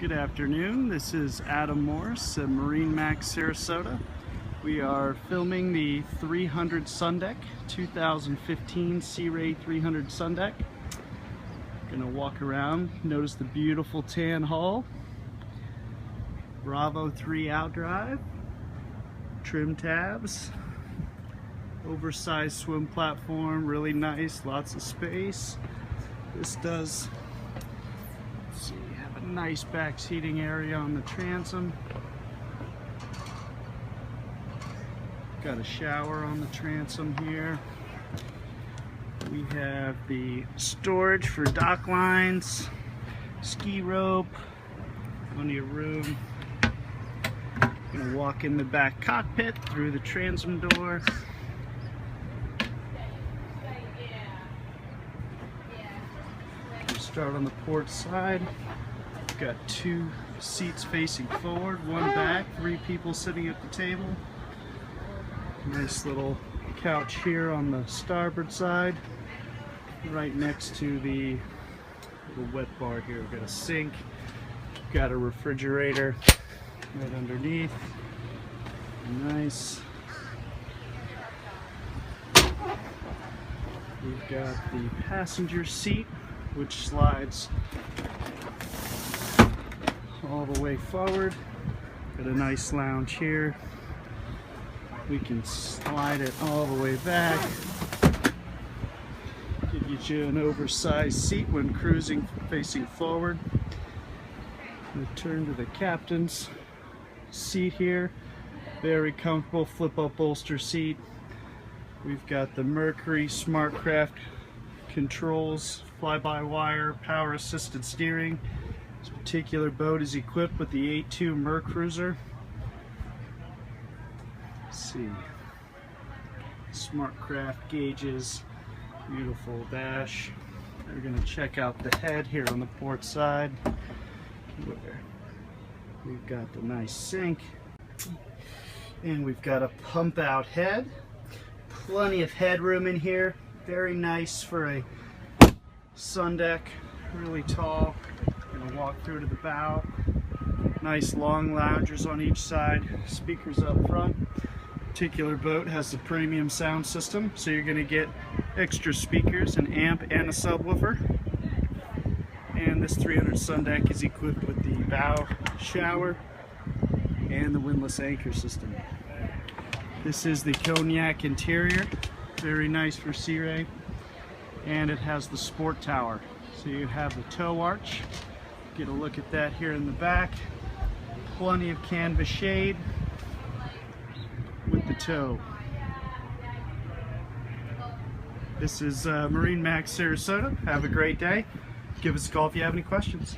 Good afternoon, this is Adam Morse at MarineMax Sarasota. We are filming the 300 Sundeck, 2015 Sea Ray 300 Sundeck. Gonna walk around, notice the beautiful tan hull, Bravo 3 outdrive, trim tabs, oversized swim platform, really nice, lots of space. This does, let's see, have a nice back seating area on the transom. Got a shower on the transom here. We have the storage for dock lines, ski rope, plenty of room. Gonna walk in the back cockpit through the transom door. Start on the port side. We've got two seats facing forward, one back, three people sitting at the table. Nice little couch here on the starboard side, right next to the little wet bar here. We've got a sink, we've got a refrigerator right underneath. Nice. We've got the passenger seat, which slides all the way forward. Got a nice lounge here. We can slide it all the way back. It gives you an oversized seat when cruising facing forward. Return to the captain's seat here. Very comfortable flip-up bolster seat. We've got the Mercury SmartCraft controls, fly-by-wire, power-assisted steering. This particular boat is equipped with the A2 Mercruiser. Let's see, SmartCraft gauges, beautiful dash. We're going to check out the head here on the port side, where we've got the nice sink, and we've got a pump-out head. Plenty of headroom in here. Very nice for a Sundeck, really tall. Gonna walk through to the bow. Nice long loungers on each side, speakers up front. Particular boat has the premium sound system, so you're gonna get extra speakers, an amp and a subwoofer. And this 300 Sundeck is equipped with the bow shower and the windlass anchor system. This is the Cognac Interior, very nice for Sea Ray, and it has the sport tower. So you have the tow arch. Get a look at that here in the back. Plenty of canvas shade with the tow. This is MarineMax Sarasota. Have a great day. Give us a call if you have any questions.